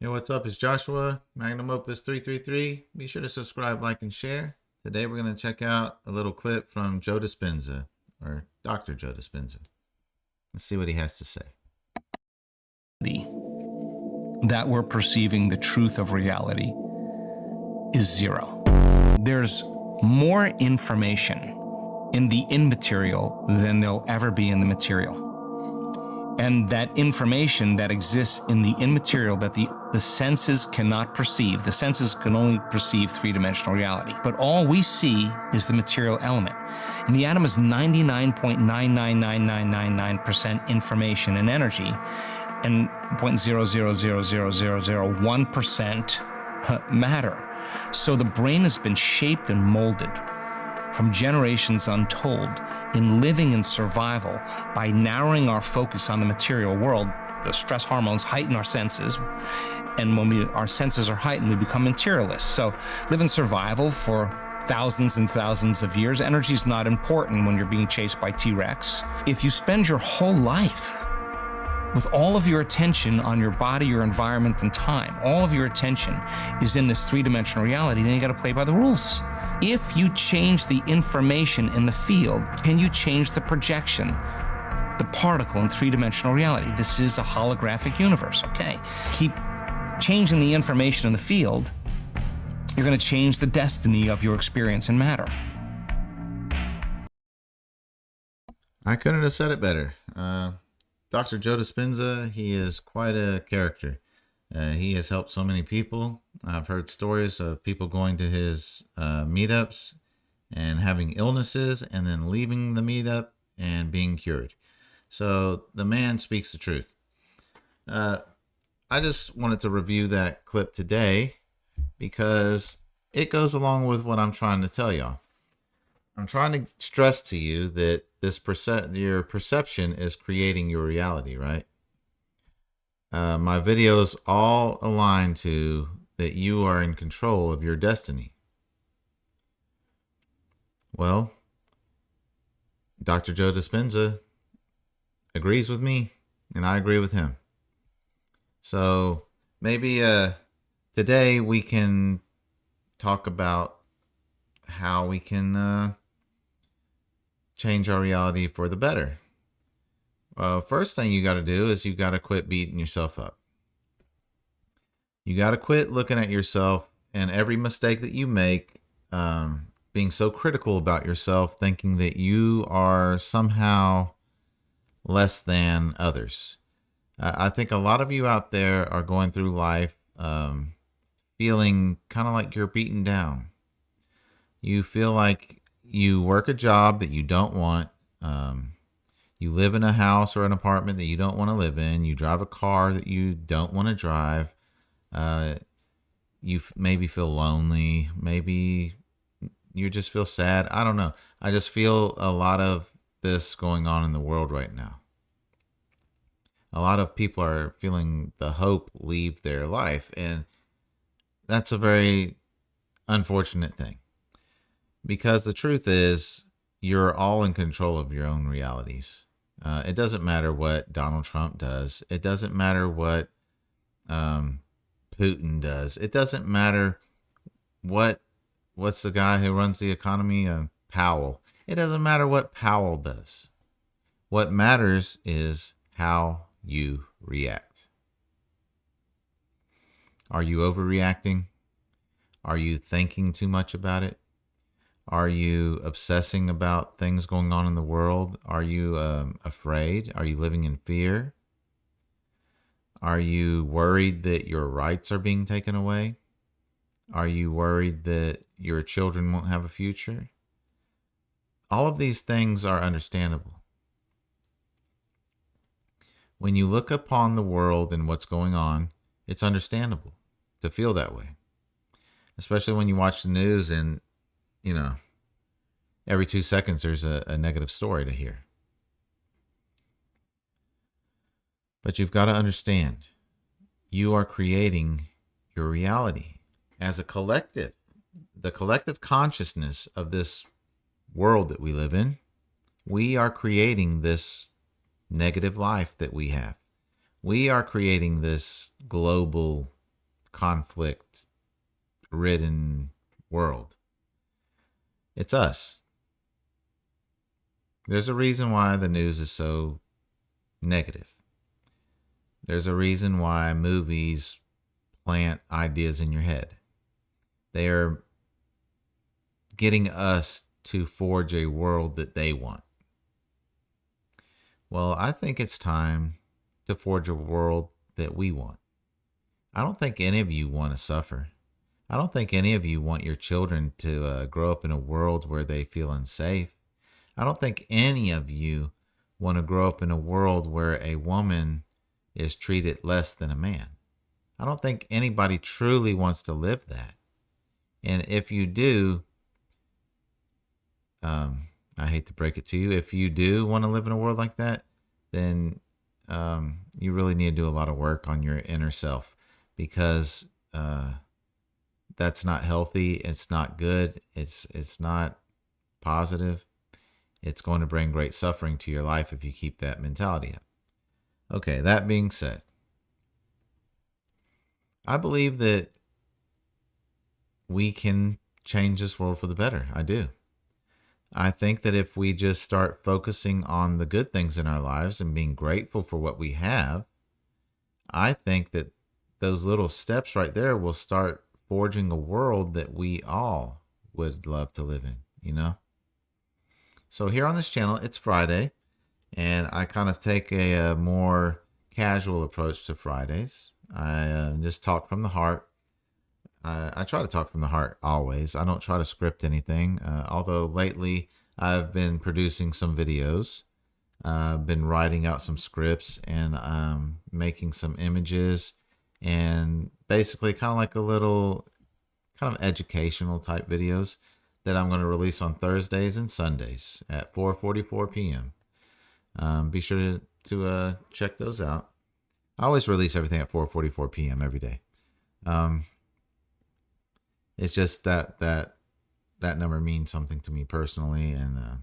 Hey, what's up? It's Joshua, Magnum Opus 333. Be sure to subscribe, like, and share. Today we're going to check out a little clip from Joe Dispenza, or Dr. Joe Dispenza. Let's see what he has to say. That we're perceiving the truth of reality is zero. There's more information in the immaterial than there'll ever be in the material. And that information that exists in the immaterial that the senses cannot perceive, the senses can only perceive three-dimensional reality. But all we see is the material element. And the atom is 99.99999% information and energy, and 0.0000001% matter. So the brain has been shaped and molded from generations untold in living in survival by narrowing our focus on the material world. The stress hormones heighten our senses, and when our senses are heightened, we become materialists. So live in survival for thousands and thousands of years. Energy is not important when you're being chased by T-Rex. If you spend your whole life with all of your attention on your body, your environment, and time, all of your attention is in this three-dimensional reality, then you got to play by the rules. If you change the information in the field, can you change the projection, the particle in three-dimensional reality? This is a holographic universe, okay? Keep changing the information in the field, you're going to change the destiny of your experience in matter. I couldn't have said it better. Dr. Joe Dispenza, he is quite a character. He has helped so many people. I've heard stories of people going to his meetups and having illnesses and then leaving the meetup and being cured. So the man speaks the truth. I just wanted to review that clip today because it goes along with what I'm trying to tell y'all. I'm trying to stress to you that your perception is creating your reality, right? My videos all align to that you are in control of your destiny. Well, Dr. Joe Dispenza agrees with me, and I agree with him. So maybe today we can talk about how we can change our reality for the better. First thing you got to do is you got to quit beating yourself up. You got to quit looking at yourself and every mistake that you make, being so critical about yourself, thinking that you are somehow less than others. I think a lot of you out there are going through life feeling kind of like you're beaten down. You feel like you work a job that you don't want. You live in a house or an apartment that you don't want to live in. You drive a car that you don't want to drive. You maybe feel lonely. Maybe you just feel sad. I don't know. I just feel a lot of this going on in the world right now. A lot of people are feeling the hope leave their life. And that's a very unfortunate thing. Because the truth is, you're all in control of your own realities. It doesn't matter what Donald Trump does. It doesn't matter what Putin does. It doesn't matter what's the guy who runs the economy, Powell. It doesn't matter what Powell does. What matters is how you react. Are you overreacting? Are you thinking too much about it? Are you obsessing about things going on in the world? Are you afraid? Are you living in fear? Are you worried that your rights are being taken away? Are you worried that your children won't have a future? All of these things are understandable. When you look upon the world and what's going on, it's understandable to feel that way. Especially when you watch the news and every 2 seconds there's a negative story to hear. But you've got to understand, you are creating your reality as a collective. The collective consciousness of this world that we live in, we are creating this negative life that we have. We are creating this global conflict ridden world. It's us. There's a reason why the news is so negative. There's a reason why movies plant ideas in your head. They are getting us to forge a world that they want. Well, I think it's time to forge a world that we want. I don't think any of you want to suffer. I don't think any of you want your children to grow up in a world where they feel unsafe. I don't think any of you want to grow up in a world where a woman is treated less than a man. I don't think anybody truly wants to live that. And if you do, I hate to break it to you, if you do want to live in a world like that, then you really need to do a lot of work on your inner self, because that's not healthy. It's not good. It's not positive. It's going to bring great suffering to your life if you keep that mentality up. Okay, that being said, I believe that we can change this world for the better. I do. I think that if we just start focusing on the good things in our lives and being grateful for what we have, I think that those little steps right there will start forging a world that we all would love to live in, you know? So here on this channel, it's Friday, and I kind of take a more casual approach to Fridays. I just talk from the heart. I try to talk from the heart always. I don't try to script anything, although lately I've been producing some videos. I've been writing out some scripts and making some images, and basically kind of like a little kind of educational type videos that I'm going to release on Thursdays and Sundays at 4:44 p.m. Be sure to check those out. I always release everything at 4:44 p.m. every day. It's just that number means something to me personally, and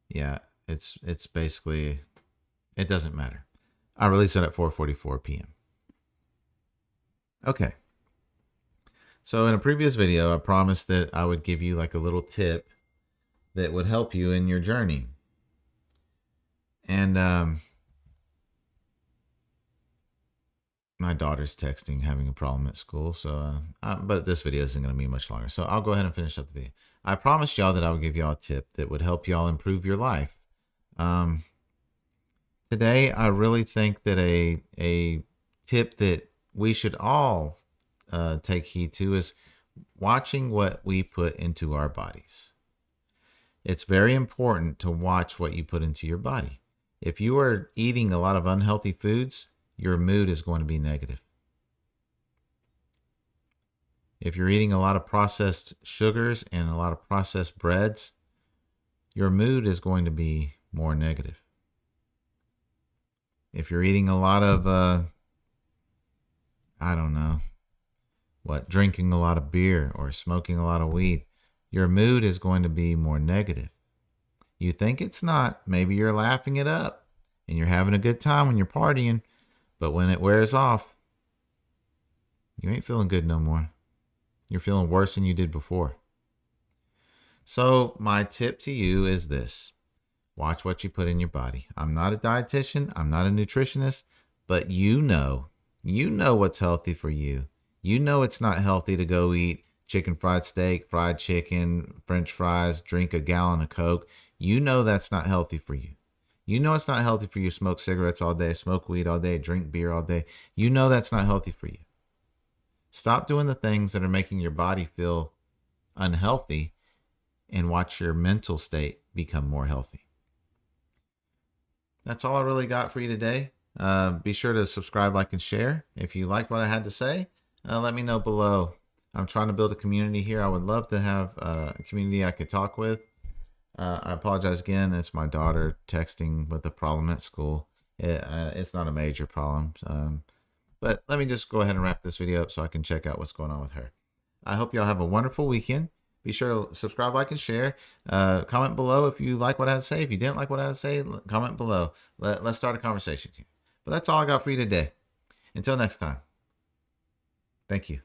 yeah, it's basically, it doesn't matter. I release it at 4:44 p.m. Okay. So in a previous video, I promised that I would give you like a little tip that would help you in your journey. And my daughter's texting, having a problem at school. So, but this video isn't going to be much longer. So I'll go ahead and finish up the video. I promised y'all that I would give y'all a tip that would help y'all improve your life. Today, I really think that a tip that we should all take heed to is watching what we put into our bodies. It's very important to watch what you put into your body. If you are eating a lot of unhealthy foods, your mood is going to be negative. If you're eating a lot of processed sugars and a lot of processed breads, your mood is going to be more negative. If you're eating a lot of, drinking a lot of beer or smoking a lot of weed, your mood is going to be more negative. You think it's not. Maybe you're laughing it up and you're having a good time when you're partying, but when it wears off, you ain't feeling good no more. You're feeling worse than you did before. So my tip to you is this: watch what you put in your body. I'm not a dietitian. I'm not a nutritionist, but you know what's healthy for you. You know it's not healthy to go eat chicken fried steak, fried chicken, French fries, drink a gallon of Coke. You know that's not healthy for you. You know it's not healthy for you to smoke cigarettes all day, smoke weed all day, drink beer all day. You know that's not healthy for you. Stop doing the things that are making your body feel unhealthy and watch your mental state become more healthy. That's all I really got for you today. Be sure to subscribe, like, and share. If you like what I had to say, let me know below. I'm trying to build a community here. I would love to have a community I could talk with. I apologize again. It's my daughter texting with a problem at school. It's not a major problem. But let me just go ahead and wrap this video up so I can check out what's going on with her. I hope y'all have a wonderful weekend. Be sure to subscribe, like, and share. Comment below if you like what I had to say. If you didn't like what I had to say, comment below. Let's start a conversation here. But that's all I got for you today. Until next time. Thank you.